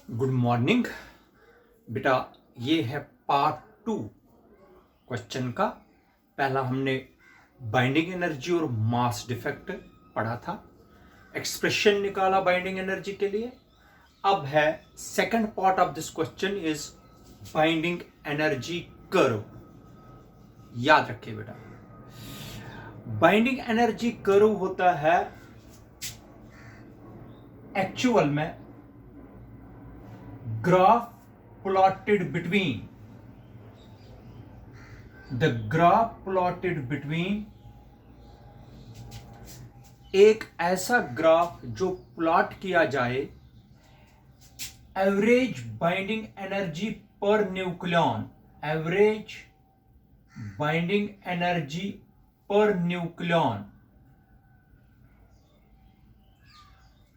Good morning बेटा। ये है पार्ट 2 क्वेश्चन का। पहला हमने बाइंडिंग एनर्जी और मास डिफेक्ट पढ़ा था, एक्सप्रेशन निकाला बाइंडिंग एनर्जी के लिए। अब है second part of this question is binding energy curve. याद रखिए बेटा, बाइंडिंग एनर्जी कर्व होता है एक्चुअल में graph plotted between एक ऐसा ग्राफ जो प्लॉट किया जाए average binding energy per nucleon, average binding energy per nucleon.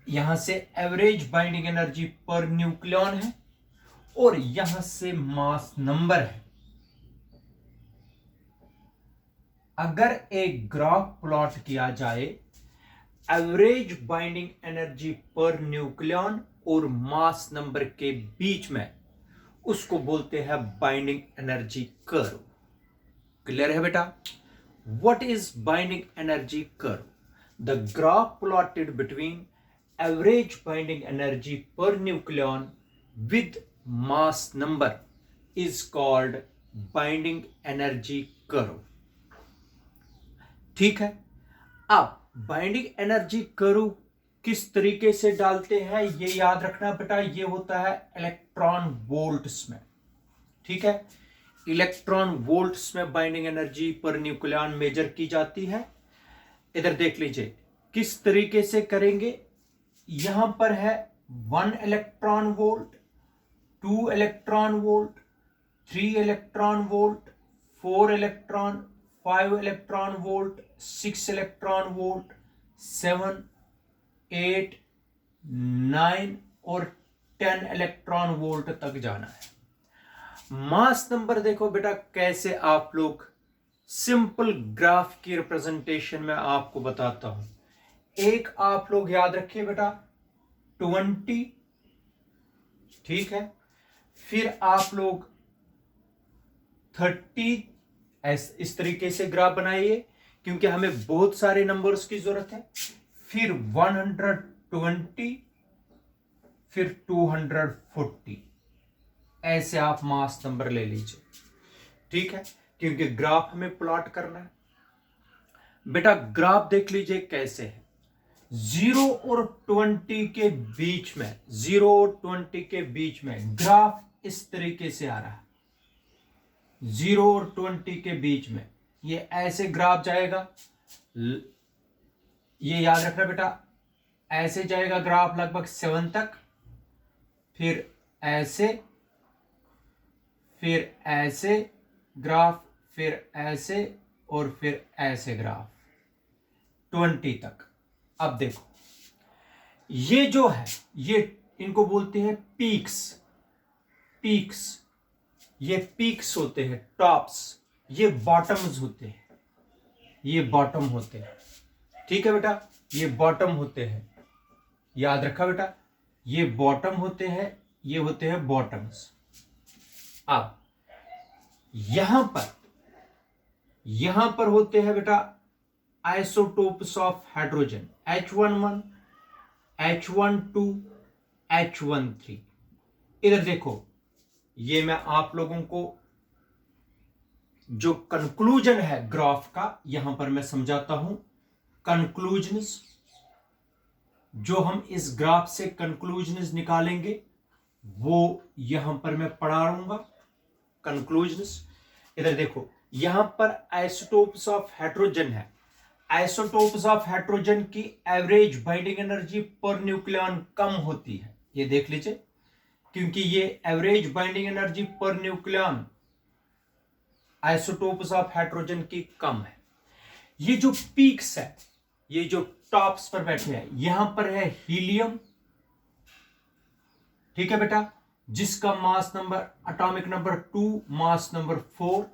यहां से average binding energy per nucleon है और यहां से मास नंबर है। अगर एक ग्राफ प्लॉट किया जाए average binding energy per nucleon और मास नंबर के बीच में, उसको बोलते हैं बाइंडिंग एनर्जी कर्व। क्लियर है बेटा? What is binding energy curve? The graph plotted between average binding energy per nucleon with mass number is called binding energy curve। ठीक है, अब बाइंडिंग एनर्जी कर्व किस तरीके से डालते हैं ये याद रखना बेटा। ये होता है इलेक्ट्रॉन वोल्ट्स में। ठीक है, इलेक्ट्रॉन वोल्ट्स में binding energy per nucleon measure की जाती है। इधर देख लीजिए किस तरीके से करेंगे। यहां पर है 1 electron volt, 2 electron volt, 3 electron volt, 4 electron, 5 electron volt, 6 electron volt, 7, 8, 9 और 10 इलेक्ट्रॉन वोल्ट तक जाना है। मास नंबर देखो बेटा कैसे आप लोग सिंपल ग्राफ की रिप्रेजेंटेशन में आपको बताता हूं। एक आप लोग याद रखिए बेटा 20, ठीक है। फिर आप लोग 30 इस तरीके से ग्राफ बनाइए क्योंकि हमें बहुत सारे नंबर्स की जरूरत है। फिर 120, फिर 240, ऐसे आप मास नंबर ले लीजिए। ठीक है, क्योंकि ग्राफ हमें प्लॉट करना है बेटा। ग्राफ देख लीजिए कैसे है। 0 और 20 के बीच में, 0 और 20 के बीच में ग्राफ इस तरीके से आ रहा है। 0 और 20 के बीच में ये ऐसे ग्राफ जाएगा। ये याद रखना बेटा, ऐसे जाएगा ग्राफ लगभग 7 तक, फिर ऐसे, फिर ऐसे ग्राफ, फिर ऐसे और फिर ऐसे ग्राफ 20 तक। अब देखो ये जो है ये इनको बोलते हैं पीक्स। पीक्स, ये पीक्स होते हैं, टॉप्स। ये बॉटम्स होते हैं, ये बॉटम होते हैं। ठीक है बेटा, ये बॉटम होते हैं। याद रखा बेटा, ये बॉटम होते हैं, ये होते हैं बॉटम्स। अब यहां पर होते हैं बेटा isotopes of hydrogen, H11, H12, H13। इधर देखो, ये मैं आप लोगों को जो कंक्लूजन है ग्राफ का यहां पर मैं समझाता हूं। कंक्लूजन्स, जो हम इस ग्राफ से कंक्लूजन्स निकालेंगे वो यहां पर मैं पढ़ा रहूंगा। कंक्लूजन्स इधर देखो, यहां पर आइसोटोप्स ऑफ हाइड्रोजन है। आइसोटोप्स ऑफ हाइड्रोजन की average binding energy per nucleon कम होती है, ये देख लीजिए, क्योंकि ये average binding energy per nucleon isotopes of hydrogen की कम है। ये जो पीक्स है, ये जो टॉप्स पर बैठे हैं, यहां पर है हीलियम। ठीक है बेटा, जिसका mass number atomic number 2, mass number 4।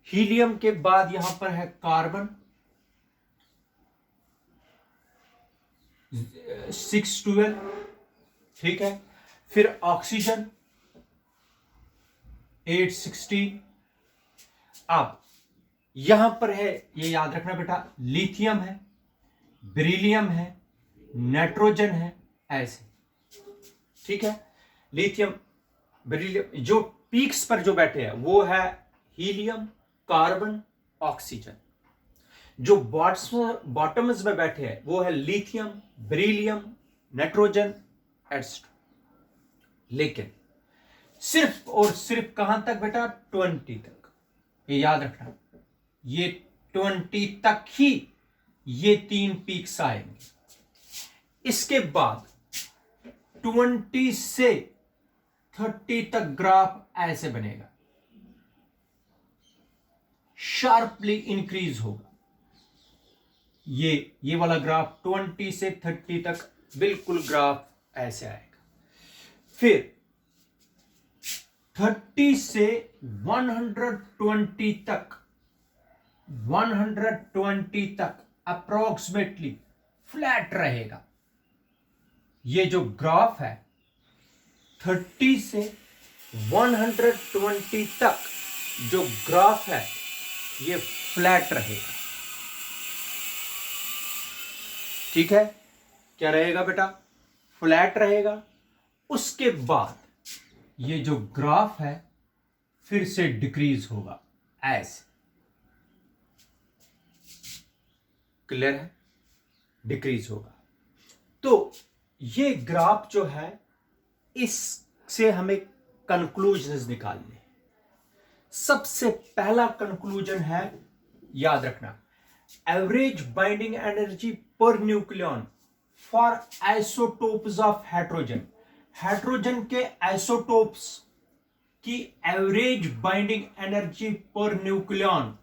Helium के बाद यहां पर है कार्बन 612। ठीक है, फिर ऑक्सीजन 816। अब यहां पर है, ये याद रखना बेटा, लिथियम है, बेरिलियम है, नाइट्रोजन है, ऐसे। ठीक है, लिथियम, बेरिलियम, जो पीक्स पर जो बैठे हैं वो है हीलियम, कार्बन, ऑक्सीजन। जो बॉटम्स में बैठे हैं वो है लिथियम, बेरिलियम, नाइट्रोजन, एटसेट्रा। लेकिन सिर्फ और सिर्फ कहां तक बेटा? 20 तक। ये याद रखना, ये 20 तक ही ये 3 पीक्स आएंगे। इसके बाद 20 से 30 तक ग्राफ ऐसे बनेगा, शार्पली इंक्रीज होगा। ये वाला ग्राफ 20 से 30 तक बिल्कुल ग्राफ ऐसे आएगा। फिर 30 से 120 तक, 120 तक अप्रोक्सीमेटली फ्लैट रहेगा। ये जो ग्राफ है 30 से 120 तक जो ग्राफ है ये फ्लैट रहेगा। ठीक है, क्या रहेगा बेटा? फ्लैट रहेगा। उसके बाद ये जो ग्राफ है फिर से डिक्रीज होगा ऐसे। क्लियर है? डिक्रीज होगा। तो ये ग्राफ जो है, इससे हमें कंक्लूजन्स निकालने। सबसे पहला कंक्लूजन है, याद रखना, average binding energy per nucleon for isotopes of hydrogen. Hydrogen के आइसोटोप्स की average binding energy per nucleon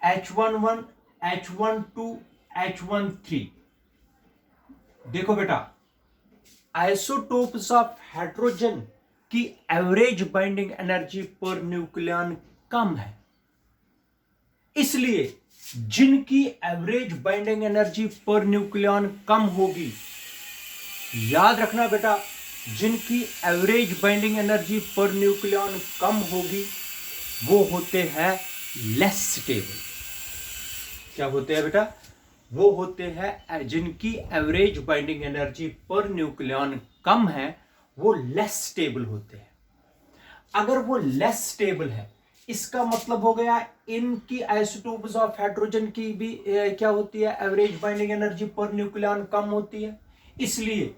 H11, H12, H13। देखो बेटा, आइसोटोप्स ऑफ हाइड्रोजन की average binding energy per nucleon कम है, इसलिए जिनकी average binding energy per nucleon कम होगी, याद रखना बेटा, जिनकी average binding energy per nucleon कम होगी वो होते हैं लेस स्टेबल। क्या होते हैं बेटा? वो होते हैं जिनकी average binding energy per nucleon कम है, वो लेस स्टेबल होते हैं। अगर वो लेस स्टेबल है, इसका मतलब हो गया इनकी आइसोटोप्स ऑफ हाइड्रोजन की भी क्या होती है? Average binding energy per nucleon कम होती है। इसलिए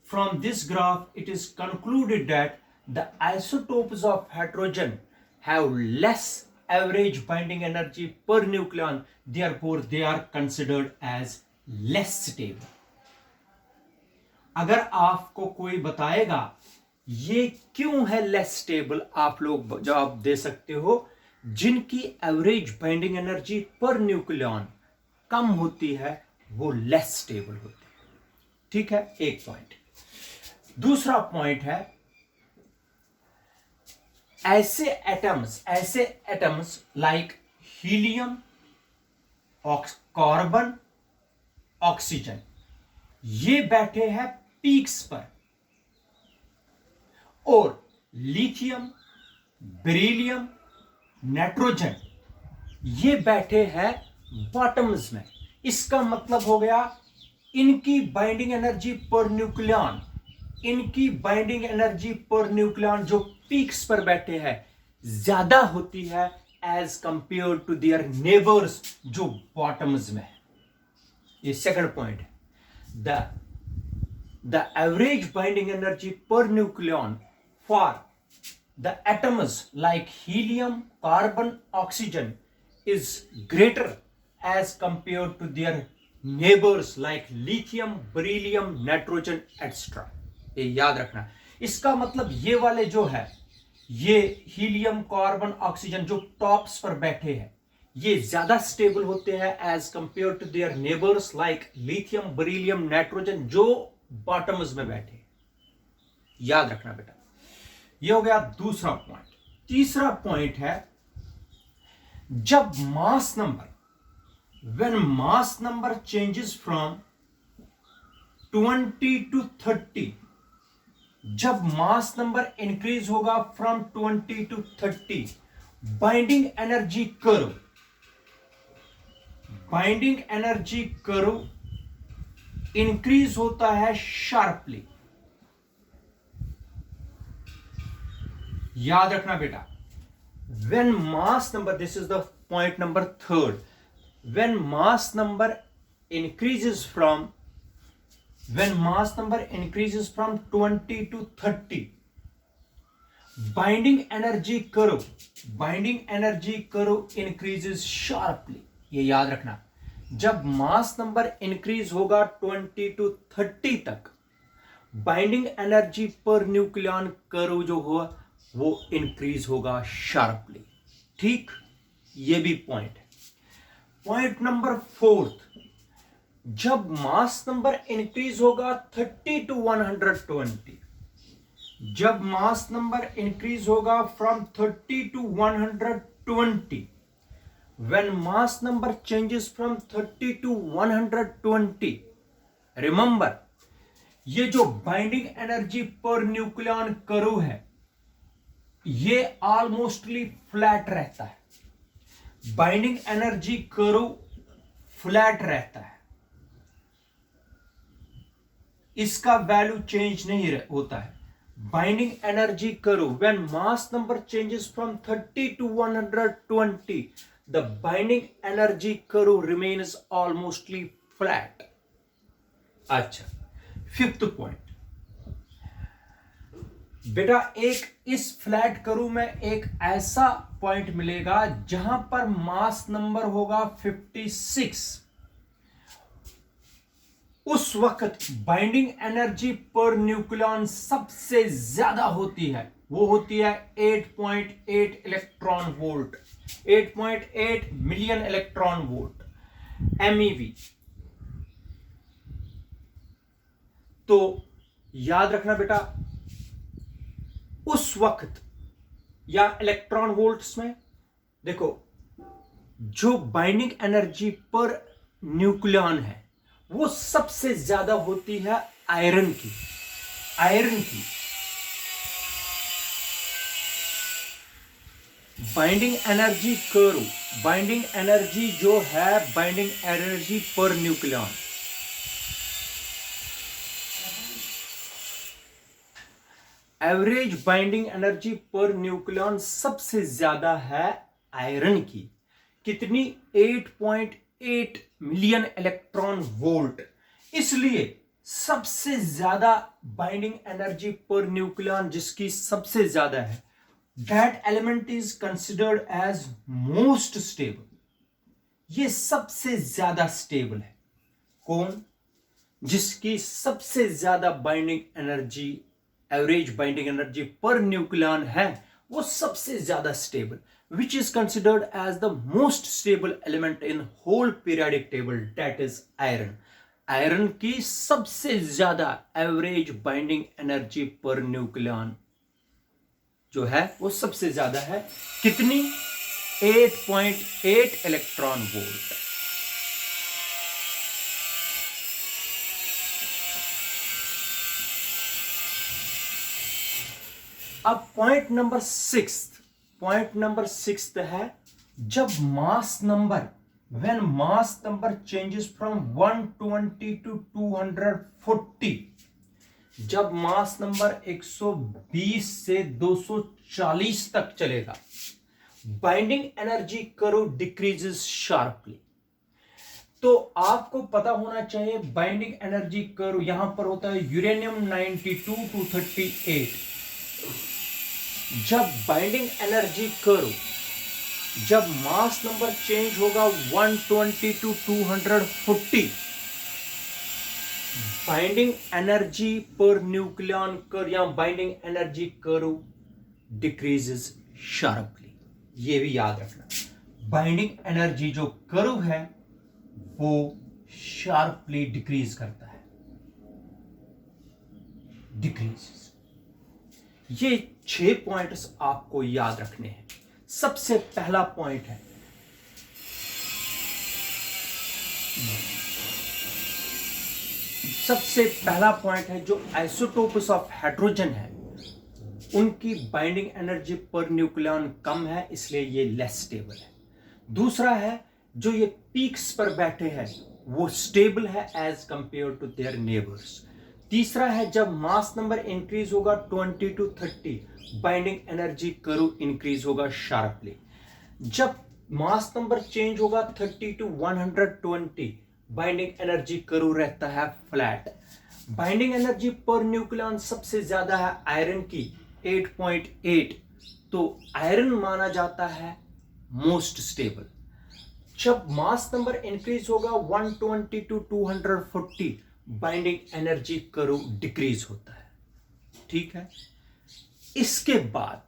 from this graph it is concluded that the isotopes of hydrogen have less average binding energy per nucleon, therefore they are considered as less stable। अगर आपको कोई बताएगा ये क्यों है लेस स्टेबल, आप लोग जवाब दे सकते हो, जिनकी average binding energy per nucleon कम होती है वो लेस स्टेबल होते हैं। ठीक है, एक पॉइंट। दूसरा पॉइंट है, ऐसे atoms like helium, carbon, oxygen, ये बैठे हैं पीक्स पर, और लिथियम, बेरिलियम, नाइट्रोजन ये बैठे हैं बॉटम्स में। इसका मतलब हो गया इनकी बाइंडिंग एनर्जी पर न्यूक्लियन, इनकी बाइंडिंग एनर्जी पर न्यूक्लियन जो पीक्स पर बैठे हैं ज्यादा होती है as compare to their neighbours जो बॉटम्स में है। ये सेकंड पॉइंट है। The average binding energy per nucleon for the atoms like helium, carbon, oxygen is greater as compared to their neighbors like lithium, beryllium, nitrogen, etc. ये याद रखना। इसका मतलब ये वाले जो है, ये हीलियम, कार्बन, ऑक्सीजन जो टॉप्स पर बैठे हैं ये ज्यादा स्टेबल होते हैं as compare to their neighbours like lithium, beryllium, nitrogen जो बॉटम्स में बैठे हैं। याद रखना बेटा। ये हो गया दूसरा पॉइंट। तीसरा पॉइंट है, जब mass number, when mass number changes from 20 to 30, जब मास नंबर इंक्रीज होगा from 20 to 30, binding energy curve, binding energy curve increase होता है शार्पली। याद रखना बेटा, when mass number, this is the point number 3rd, when mass number increases from 20 to 30, binding energy curve increases sharply। ये याद रखना, जब मास नंबर इंक्रीज होगा 20 to 30 तक, binding energy per nucleon curve जो हुआ वो इंक्रीज होगा शार्पली। ठीक, ये भी पॉइंट है। पॉइंट नंबर 4th, जब मास नंबर इंक्रीज होगा 30 टू 120, जब मास नंबर इंक्रीज होगा from 30 to 120, when mass number changes from 30 to 120, remember ये जो binding energy per nucleon curve है ये ऑलमोस्टली फ्लैट रहता है। बाइंडिंग एनर्जी कर्व फ्लैट रहता है, इसका वैल्यू चेंज नहीं होता है। Binding energy curve when mass number changes from 30 to 120, the binding energy curve remains almostly flat। अच्छा, 5th पॉइंट बेटा, एक इस फ्लैट कर्व में एक ऐसा पॉइंट मिलेगा जहां पर मास नंबर होगा 56, उस वक्त बाइंडिंग एनर्जी पर न्यूक्लियन सबसे ज्यादा होती है, वो होती है 8.8 electron volt, 8.8 million electron volt, MEV। तो याद रखना बेटा, उस वक्त या इलेक्ट्रॉन वोल्ट्स में देखो, जो बाइंडिंग एनर्जी पर न्यूक्लियन है वो सबसे ज्यादा होती है आयरन की। Binding energy curve, binding energy जो है, binding energy per nucleon, average binding energy per nucleon सबसे ज्यादा है आयरन की। कितनी? 8.8 मिलियन इलेक्ट्रॉन वोल्ट। इसलिए सबसे ज्यादा बाइंडिंग एनर्जी पर न्यूक्लियन जिसकी सबसे ज्यादा है, that element is considered as most stable। ये सबसे ज्यादा स्टेबल है। कौन? जिसकी सबसे ज्यादा binding energy, average binding energy per nucleon है, वो सबसे ज्यादा stable, which is considered as the most stable element in whole periodic table, that is iron। Iron की सबसे ज्यादा average binding energy per nucleon जो है वो सबसे ज्यादा है। कितनी? 8.8 इलेक्ट्रॉन वोल्ट। अब पॉइंट नंबर 6 है, जब mass number, when mass number changes from 120 to 240, जब मास नंबर 120 से 240 तक चलेगा, binding energy curve decreases sharply. तो आपको पता होना चाहिए बाइंडिंग एनर्जी कर्व यहां पर होता है यूरेनियम 92 टू 38। जब बाइंडिंग एनर्जी कर्व, जब मास नंबर चेंज होगा 120 to 240, binding energy per nucleon curve या binding energy curve decreases sharply. ये भी याद रखना, बाइंडिंग एनर्जी जो कर्व है वो शार्पली डिक्रीज करता है, डिक्रीजेस। ये 6 पॉइंट्स आपको याद रखने हैं। सबसे पहला पॉइंट है, सबसे पहला पॉइंट है, जो आइसोटोप्स ऑफ हाइड्रोजन है उनकी बाइंडिंग एनर्जी पर न्यूक्लियॉन कम है, इसलिए ये लेस स्टेबल है। दूसरा है, जो ये पीक्स पर बैठे हैं वो स्टेबल है as compare to their neighbours. तीसरा है, जब मास नंबर इंक्रीज होगा 20 to 30, binding energy curve increase होगा शार्पली। जब मास नंबर चेंज होगा 30 to 120, बाइंडिंग एनर्जी कर्व रहता है flat. Binding energy per nucleon सबसे ज्यादा है आयरन की 8.8, तो आयरन माना जाता है मोस्ट स्टेबल। जब मास नंबर इंक्रीज होगा 120 to 240, binding energy curve decrease होता है। ठीक है, इसके बाद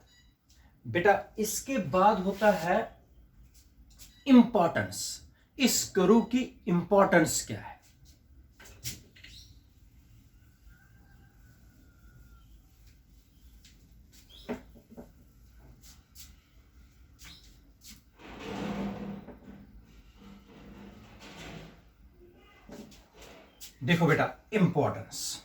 बेटा, इसके बाद होता है इंपॉर्टेंस। इस कर्व की इंपॉर्टेंस क्या है? देखो बेटा, इंपॉर्टेंस,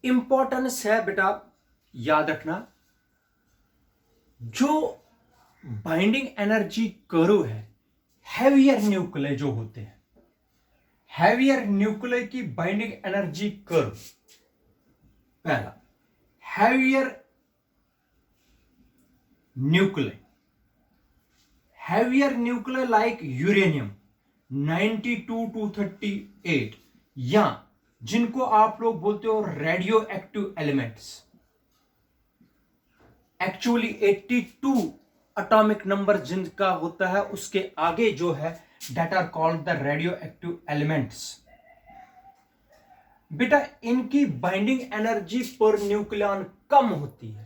इंपॉर्टेंस है बेटा, याद रखना, जो बाइंडिंग एनर्जी कर्व है, हैवियर न्यूक्लियर जो होते हैं, हैवियर न्यूक्लियर की बाइंडिंग एनर्जी कर्व, पहला heavier nuclear like uranium 92 to 38, या जिनको आप लोग बोलते हो radioactive elements, actually 82 atomic number जिनका होता है, उसके आगे जो है that are called the radioactive elements. बेटा, इनकी बाइंडिंग एनर्जी पर न्यूक्लियॉन कम होती है।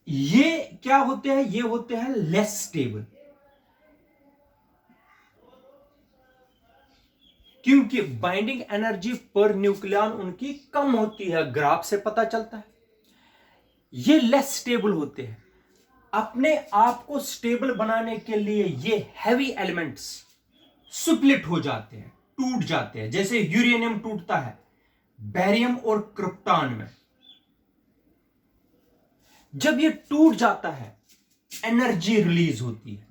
ये क्या होते हैं? ये होते हैं लेस स्टेबल, क्योंकि बाइंडिंग एनर्जी पर न्यूक्लियॉन उनकी कम होती है, ग्राफ से पता चलता है। ये लेस स्टेबल होते हैं। अपने आप को स्टेबल बनाने के लिए ये हैवी एलिमेंट्स स्प्लिट हो जाते हैं, टूट जाते हैं, जैसे यूरेनियम टूटता है बेरियम और क्रिप्टॉन में। जब ये टूट जाता है, एनर्जी रिलीज होती है।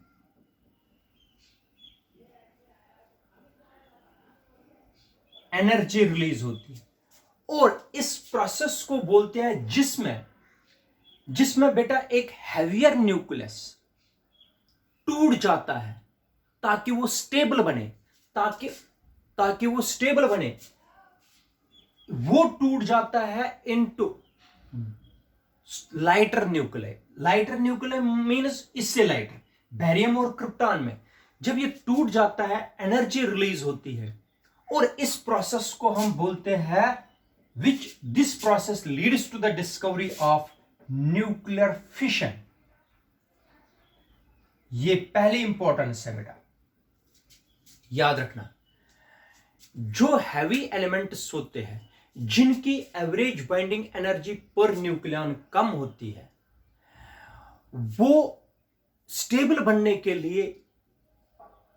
एनर्जी रिलीज होती है, और इस प्रोसेस को बोलते हैं जिसमें बेटा एक हैवियर न्यूक्लियस टूट जाता है ताकि वो स्टेबल बने, ताकि वो स्टेबल बने, वो टूट जाता है into lighter nuclear. Lighter nuclear means इससे लाइटर, बेरियम और क्रिप्टॉन में जब ये टूट जाता है, एनर्जी रिलीज होती है, और इस प्रोसेस को हम बोलते हैं this process leads to the discovery of nuclear fission. ये पहली इंपॉर्टेंस है बेटा, याद रखना। जो हैवी एलिमेंट्स होते हैं, जिनकी average binding energy per nucleon कम होती है, वो स्टेबल बनने के लिए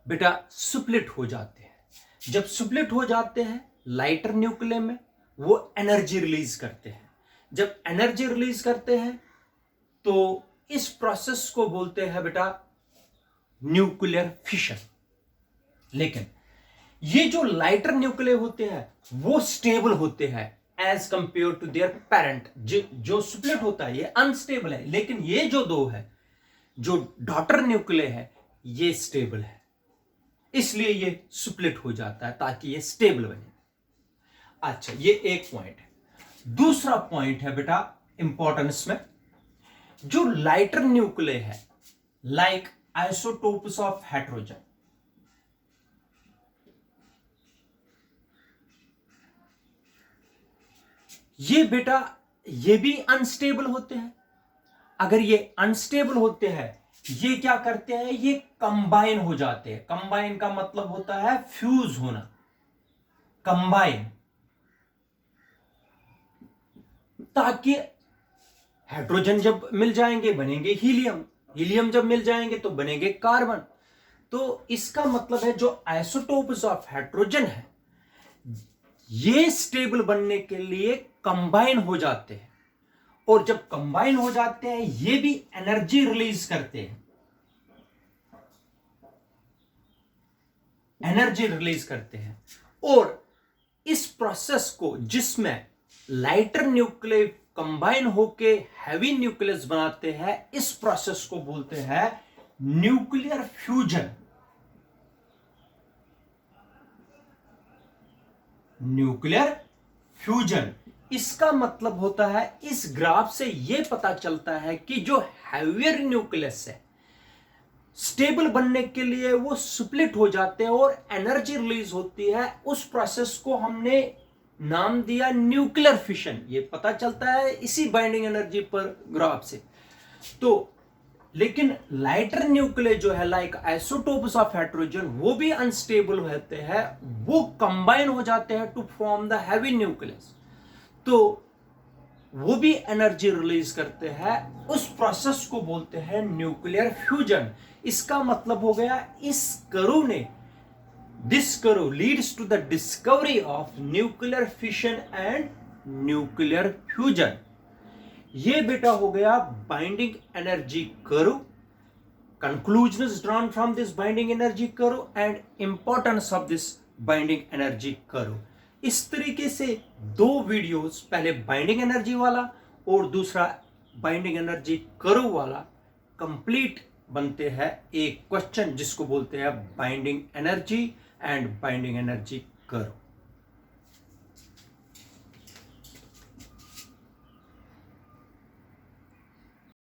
बेटा स्प्लिट हो जाते हैं। जब स्प्लिट हो जाते हैं लाइटर न्यूक्लियर में, वो एनर्जी रिलीज करते हैं। जब एनर्जी रिलीज करते हैं तो इस प्रोसेस को बोलते हैं बेटा न्यूक्लियर फिशन। लेकिन ये जो लाइटर न्यूक्लियर होते हैं वो स्टेबल होते हैं as compare to their parent. जो स्प्लिट होता है ये अनस्टेबल है, लेकिन ये जो दो है, जो डॉटर न्यूक्लियर है, ये स्टेबल है, इसलिए ये स्प्लिट हो जाता है ताकि ये स्टेबल बने। अच्छा, ये एक पॉइंट है। दूसरा पॉइंट है बेटा इंपॉर्टेंस में, जो लाइटर न्यूक्लियर है लाइक आइसोटोप्स ऑफ हाइड्रोजन, ये बेटा ये भी अनस्टेबल होते हैं। अगर ये अनस्टेबल होते हैं, ये क्या करते हैं? ये कंबाइन हो जाते हैं। कंबाइन का मतलब होता है फ्यूज होना, कंबाइन, ताकि हाइड्रोजन जब मिल जाएंगे बनेंगे हीलियम, हीलियम जब मिल जाएंगे तो बनेंगे कार्बन। तो इसका मतलब है जो आइसोटोप्स ऑफ हाइड्रोजन है ये स्टेबल बनने के लिए कंबाइन हो जाते हैं, और जब कंबाइन हो जाते हैं ये भी एनर्जी रिलीज करते हैं, एनर्जी रिलीज करते हैं। और इस प्रोसेस को जिसमें लाइटर न्यूक्लियस कंबाइन होके हैवी न्यूक्लियस बनाते हैं, इस प्रोसेस को बोलते हैं न्यूक्लियर फ्यूजन। न्यूक्लियर फ्यूजन इसका मतलब होता है, इस ग्राफ से यह पता चलता है कि जो हैवियर न्यूक्लियस है स्टेबल बनने के लिए वो स्प्लिट हो जाते हैं और एनर्जी रिलीज होती है। उस प्रोसेस को हमने नाम दिया न्यूक्लियर फिशन। ये पता चलता है इसी बाइंडिंग एनर्जी पर ग्राफ से। तो लेकिन लाइटर न्यूक्लियस जो है लाइक आइसोटोप्स ऑफ हाइड्रोजन वो भी अनस्टेबल होते हैं, वो कंबाइन हो जाते हैं to form the heavy nucleus, तो वो भी एनर्जी रिलीज करते हैं। उस प्रोसेस को बोलते हैं न्यूक्लियर फ्यूजन। इसका मतलब हो गया इस कर्व ने, this curve leads to the discovery of nuclear fission and nuclear fusion. ये बेटा हो गया binding energy curve, conclusions drawn from this binding energy curve and importance of this binding energy curve. इस तरीके से दो वीडियोस, पहले बाइंडिंग एनर्जी वाला और दूसरा बाइंडिंग एनर्जी कर्व वाला, कंप्लीट बनते हैं एक क्वेश्चन जिसको बोलते हैं binding energy and binding energy curve.